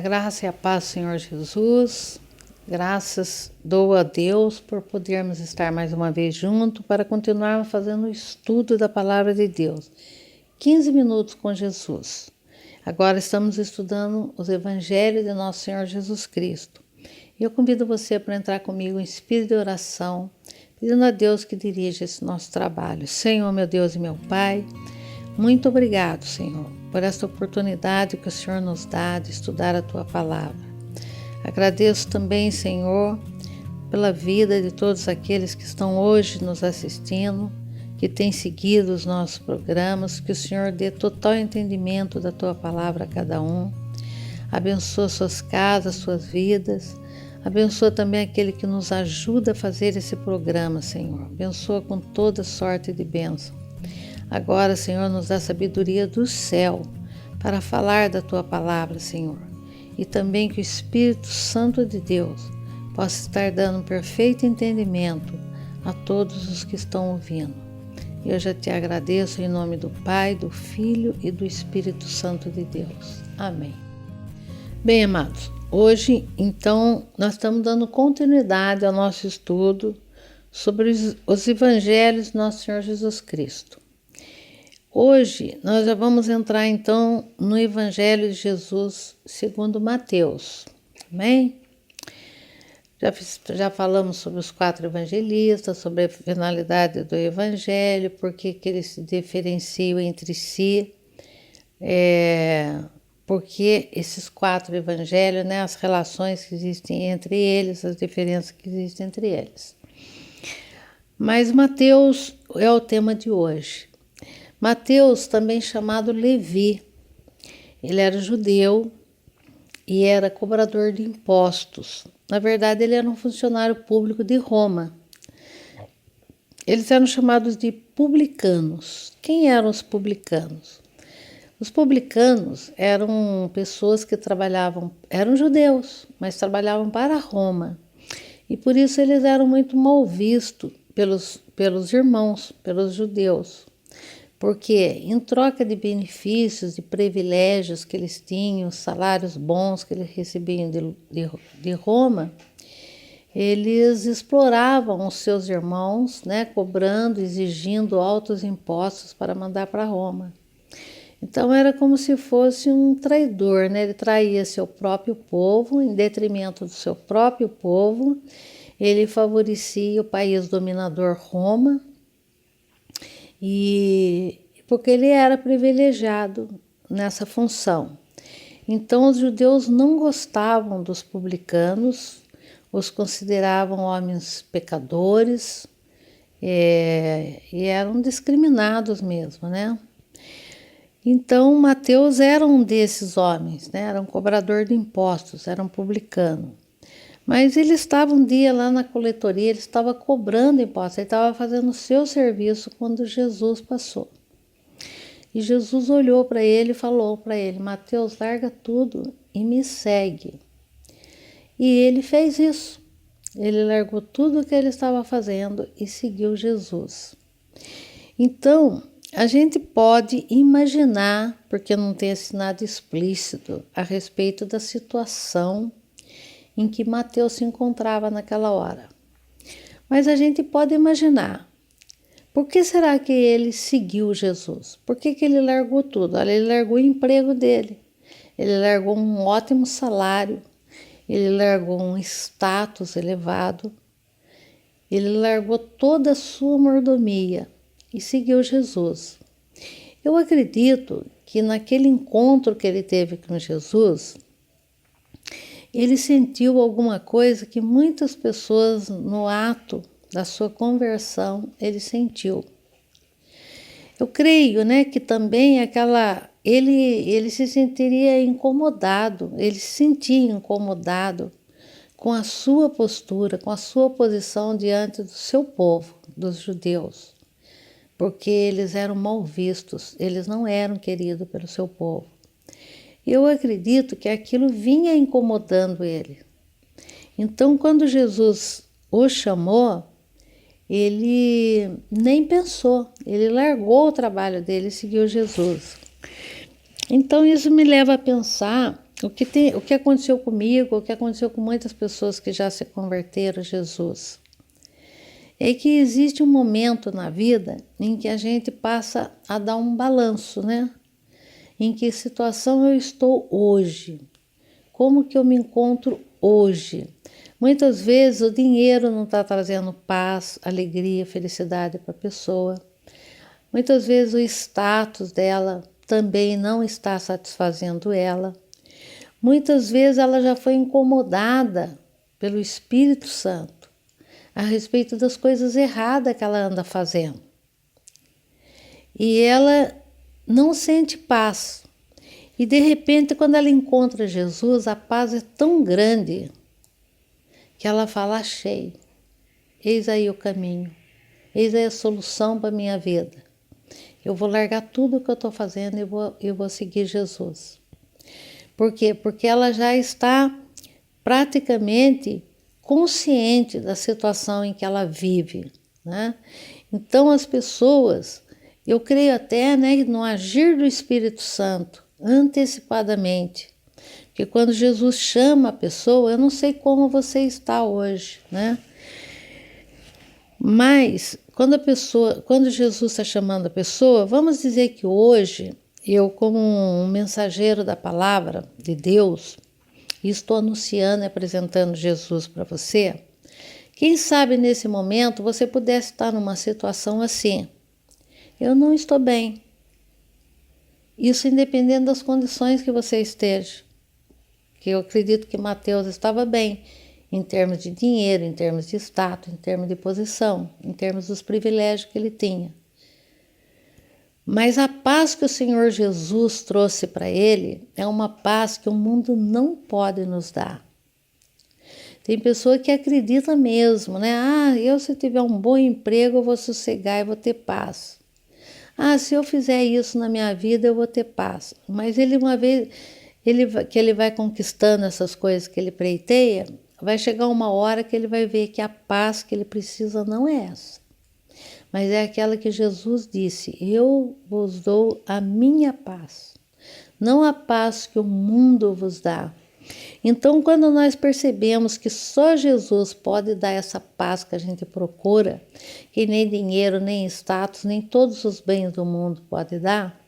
graça e a paz, Senhor Jesus. Graças dou a Deus por podermos estar mais uma vez juntos para continuarmos fazendo o estudo da Palavra de Deus. 15 minutos com Jesus. Agora estamos estudando os Evangelhos de Nosso Senhor Jesus Cristo. Eu convido você para entrar comigo em espírito de oração, pedindo a Deus que dirija esse nosso trabalho. Senhor, meu Deus e meu Pai, muito obrigado, Senhor, por esta oportunidade que o Senhor nos dá de estudar a Tua Palavra. Agradeço também, Senhor, pela vida de todos aqueles que estão hoje nos assistindo, que têm seguido os nossos programas, que o Senhor dê total entendimento da Tua Palavra a cada um. Abençoa suas casas, suas vidas. Abençoa também aquele que nos ajuda a fazer esse programa, Senhor. Abençoa com toda sorte de bênção. Agora, Senhor, nos dá sabedoria do céu para falar da Tua Palavra, Senhor. E também que o Espírito Santo de Deus possa estar dando um perfeito entendimento a todos os que estão ouvindo. Eu já te agradeço em nome do Pai, do Filho e do Espírito Santo de Deus. Amém. Bem, amados, hoje, então, nós estamos dando continuidade ao nosso estudo sobre os Evangelhos do Nosso Senhor Jesus Cristo. Hoje, nós já vamos entrar, então, no Evangelho de Jesus segundo Mateus. Amém? Já falamos sobre os 4 evangelistas, sobre a finalidade do Evangelho, por que eles se diferenciam entre si, porque esses 4 evangelhos, né, as relações que existem entre eles, as diferenças que existem entre eles. Mas Mateus é o tema de hoje. Mateus, também chamado Levi, ele era judeu e era cobrador de impostos. Na verdade, ele era um funcionário público de Roma. Eles eram chamados de publicanos. Quem eram os publicanos? Os publicanos eram pessoas que eram judeus, mas trabalhavam para Roma. E por isso eles eram muito mal vistos pelos irmãos, pelos judeus. Porque em troca de benefícios, de privilégios que eles tinham, salários bons que eles recebiam de Roma, eles exploravam os seus irmãos, né, cobrando, exigindo altos impostos para mandar para Roma. Então era como se fosse um traidor, né? Ele traía seu próprio povo em detrimento do seu próprio povo. Ele favorecia o país dominador Roma, e porque ele era privilegiado nessa função. Então os judeus não gostavam dos publicanos, os consideravam homens pecadores e eram discriminados mesmo, né? Então Mateus era um desses homens, né? Era um cobrador de impostos, era um publicano. Mas ele estava um dia lá na coletoria, ele estava cobrando impostos, ele estava fazendo o seu serviço quando Jesus passou. E Jesus olhou para ele e falou para ele: Mateus, larga tudo e me segue. E ele fez isso. Ele largou tudo o que ele estava fazendo e seguiu Jesus. Então, a gente pode imaginar, porque não tem nada explícito a respeito da situação em que Mateus se encontrava naquela hora. Mas a gente pode imaginar, por que será que ele seguiu Jesus? Por que ele largou tudo? Olha, ele largou o emprego dele, ele largou um ótimo salário, ele largou um status elevado, ele largou toda a sua mordomia e seguiu Jesus. Eu acredito que naquele encontro que ele teve com Jesus, ele sentiu alguma coisa que muitas pessoas no ato da sua conversão, ele sentiu. Eu creio, né, que também ele se sentiria incomodado, ele se sentia incomodado com a sua postura, com a sua posição diante do seu povo, dos judeus, porque eles eram mal vistos, eles não eram queridos pelo seu povo. Eu acredito que aquilo vinha incomodando ele. Então, quando Jesus o chamou, ele nem pensou, ele largou o trabalho dele e seguiu Jesus. Então, isso me leva a pensar o que aconteceu comigo, o que aconteceu com muitas pessoas que já se converteram a Jesus, é que existe um momento na vida em que a gente passa a dar um balanço, né? Em que situação eu estou hoje? Como que eu me encontro hoje? Muitas vezes o dinheiro não está trazendo paz, alegria, felicidade para a pessoa. Muitas vezes o status dela também não está satisfazendo ela. Muitas vezes ela já foi incomodada pelo Espírito Santo a respeito das coisas erradas que ela anda fazendo. E ela não sente paz. E de repente, quando ela encontra Jesus, a paz é tão grande que ela fala: achei, eis aí o caminho, eis aí a solução para a minha vida. Eu vou largar tudo o que eu estou fazendo e vou seguir Jesus. Por quê? Porque ela já está praticamente consciente da situação em que ela vive, né? Então as pessoas, eu creio até, né, no agir do Espírito Santo, antecipadamente, porque quando Jesus chama a pessoa, eu não sei como você está hoje, né? Mas quando Jesus está chamando a pessoa, vamos dizer que hoje eu, como um mensageiro da palavra de Deus, estou anunciando e apresentando Jesus para você. Quem sabe nesse momento você pudesse estar numa situação assim: eu não estou bem. Isso independente das condições que você esteja. Que eu acredito que Mateus estava bem, em termos de dinheiro, em termos de status, em termos de posição, em termos dos privilégios que ele tinha. Mas a paz que o Senhor Jesus trouxe para ele é uma paz que o mundo não pode nos dar. Tem pessoa que acredita mesmo, né? Eu se tiver um bom emprego eu vou sossegar e vou ter paz. Se eu fizer isso na minha vida eu vou ter paz. Mas ele ele vai conquistando essas coisas que ele preiteia, vai chegar uma hora que ele vai ver que a paz que ele precisa não é essa. Mas é aquela que Jesus disse: eu vos dou a minha paz, não a paz que o mundo vos dá. Então, quando nós percebemos que só Jesus pode dar essa paz que a gente procura, que nem dinheiro, nem status, nem todos os bens do mundo pode dar,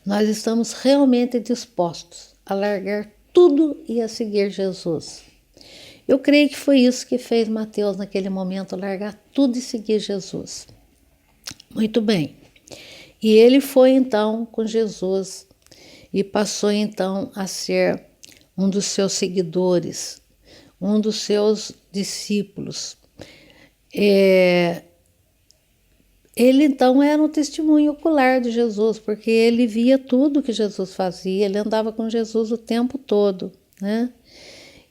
nós estamos realmente dispostos a largar tudo e a seguir Jesus. Eu creio que foi isso que fez Mateus naquele momento, largar tudo e seguir Jesus. Muito bem. E ele foi então com Jesus e passou então a ser um dos seus seguidores, um dos seus discípulos. Ele então era um testemunho ocular de Jesus, porque ele via tudo que Jesus fazia, ele andava com Jesus o tempo todo, né?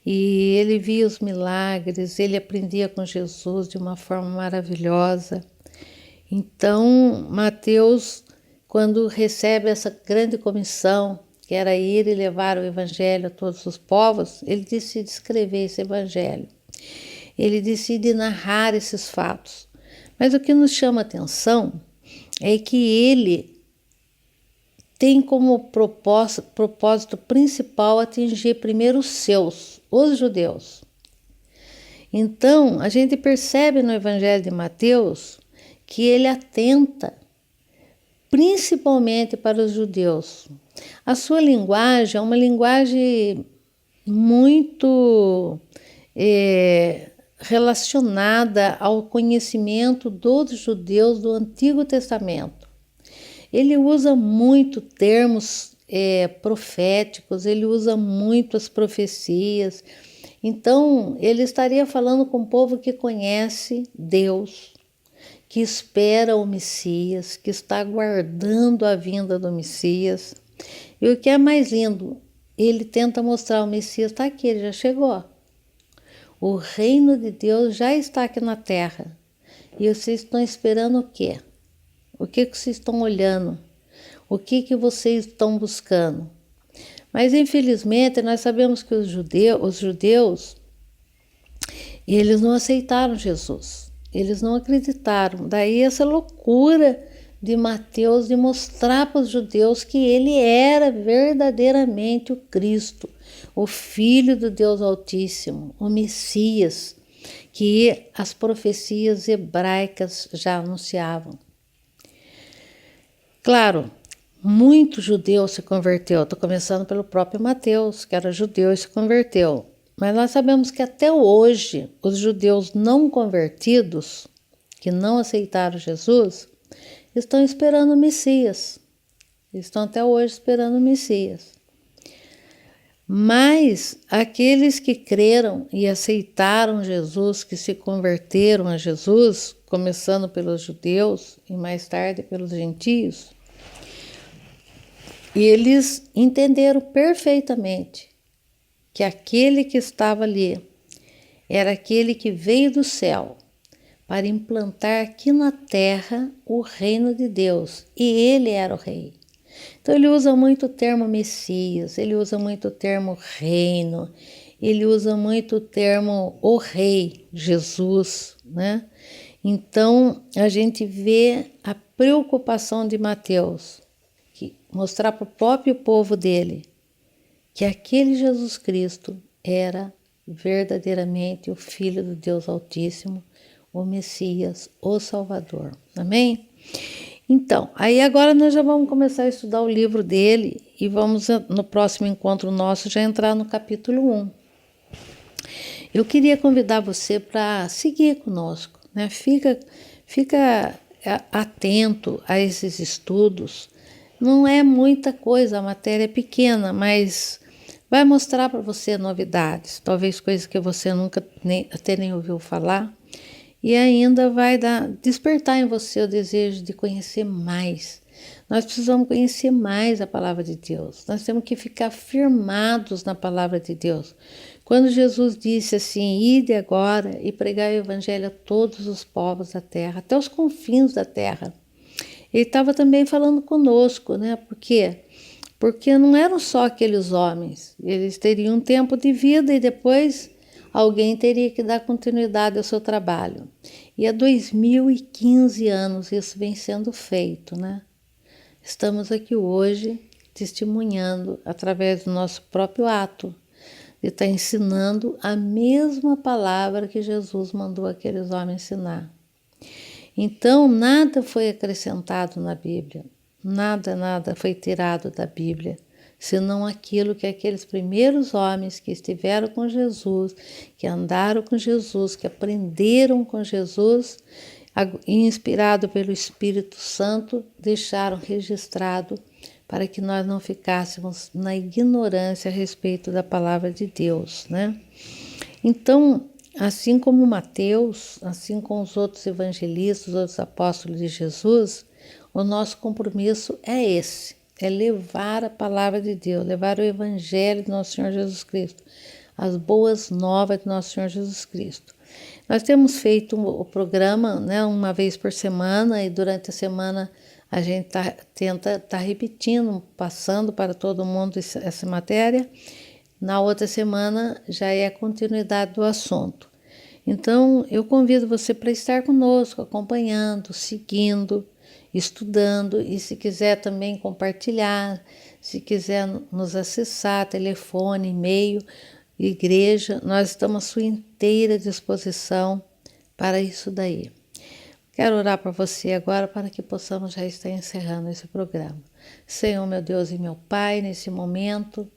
E ele via os milagres, ele aprendia com Jesus de uma forma maravilhosa. Então, Mateus, quando recebe essa grande comissão, que era ir e levar o evangelho a todos os povos, ele decide escrever esse evangelho. Ele decide narrar esses fatos. Mas o que nos chama a atenção é que ele tem como propósito principal atingir primeiro os judeus. Então, a gente percebe no Evangelho de Mateus que ele atenta principalmente para os judeus. A sua linguagem é uma linguagem muito relacionada ao conhecimento dos judeus do Antigo Testamento. Ele usa muito termos proféticos, ele usa muito as profecias. Então, ele estaria falando com um povo que conhece Deus, que espera o Messias, que está aguardando a vinda do Messias. E o que é mais lindo, ele tenta mostrar: o Messias está aqui, ele já chegou. O reino de Deus já está aqui na terra. E vocês estão esperando o quê? O que vocês estão olhando? O que vocês estão buscando? Mas, infelizmente, nós sabemos que os judeus, eles não aceitaram Jesus. Eles não acreditaram. Daí essa loucura de Mateus de mostrar para os judeus que ele era verdadeiramente o Cristo, o Filho do Deus Altíssimo, o Messias, que as profecias hebraicas já anunciavam. Claro, muito judeu se converteu. Estou começando pelo próprio Mateus, que era judeu e se converteu. Mas nós sabemos que até hoje os judeus não convertidos, que não aceitaram Jesus, estão esperando o Messias. Estão até hoje esperando o Messias. Mas aqueles que creram e aceitaram Jesus, que se converteram a Jesus, começando pelos judeus e mais tarde pelos gentios, eles entenderam perfeitamente que aquele que estava ali era aquele que veio do céu para implantar aqui na terra o reino de Deus, e ele era o rei. Então ele usa muito o termo Messias, ele usa muito o termo reino, ele usa muito o termo o rei, Jesus, né? Então a gente vê a preocupação de Mateus, que mostrar para o próprio povo dele que aquele Jesus Cristo era verdadeiramente o Filho do Deus Altíssimo, o Messias, o Salvador. Amém? Então, aí agora nós já vamos começar a estudar o livro dele e vamos, no próximo encontro nosso, já entrar no capítulo 1. Eu queria convidar você para seguir conosco, né? Fica atento a esses estudos. Não é muita coisa, a matéria é pequena, mas vai mostrar para você novidades, talvez coisas que você nunca até nem ouviu falar. E ainda vai despertar em você o desejo de conhecer mais. Nós precisamos conhecer mais a palavra de Deus. Nós temos que ficar firmados na palavra de Deus. Quando Jesus disse assim, ide agora e pregai o evangelho a todos os povos da terra, até os confins da terra. Ele estava também falando conosco, né? Por quê? Porque não eram só aqueles homens. Eles teriam um tempo de vida e depois alguém teria que dar continuidade ao seu trabalho. E há 2015 anos isso vem sendo feito, né? Estamos aqui hoje testemunhando através do nosso próprio ato de estar ensinando a mesma palavra que Jesus mandou aqueles homens ensinar. Então, nada foi acrescentado na Bíblia, nada foi tirado da Bíblia, senão aquilo que aqueles primeiros homens que estiveram com Jesus, que andaram com Jesus, que aprenderam com Jesus, inspirado pelo Espírito Santo, deixaram registrado para que nós não ficássemos na ignorância a respeito da palavra de Deus, né? Então, assim como Mateus, assim como os outros evangelistas, os outros apóstolos de Jesus, o nosso compromisso é esse, é levar a palavra de Deus, levar o evangelho de nosso Senhor Jesus Cristo, as boas novas de nosso Senhor Jesus Cristo. Nós temos feito o programa, né, uma vez por semana, e durante a semana a gente tenta estar repetindo, passando para todo mundo essa matéria. Na outra semana já é a continuidade do assunto. Então, eu convido você para estar conosco, acompanhando, seguindo, estudando, e se quiser também compartilhar, se quiser nos acessar, telefone, e-mail, igreja, nós estamos à sua inteira disposição para isso daí. Quero orar para você agora para que possamos já estar encerrando esse programa. Senhor, meu Deus e meu Pai, nesse momento,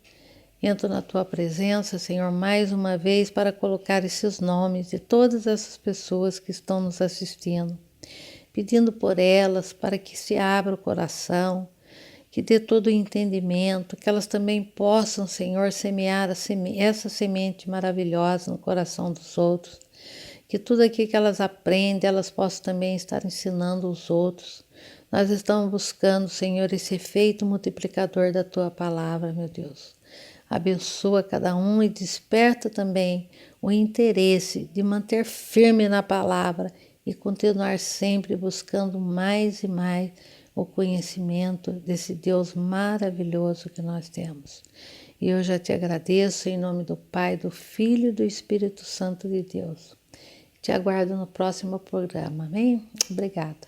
entro na Tua presença, Senhor, mais uma vez para colocar esses nomes de todas essas pessoas que estão nos assistindo, pedindo por elas para que se abra o coração, que dê todo o entendimento, que elas também possam, Senhor, semear essa semente maravilhosa no coração dos outros, que tudo aquilo que elas aprendem, elas possam também estar ensinando os outros. Nós estamos buscando, Senhor, esse efeito multiplicador da Tua palavra, meu Deus. Abençoa cada um e desperta também o interesse de manter firme na palavra e continuar sempre buscando mais e mais o conhecimento desse Deus maravilhoso que nós temos. E eu já te agradeço em nome do Pai, do Filho e do Espírito Santo de Deus. Te aguardo no próximo programa, amém? Obrigada.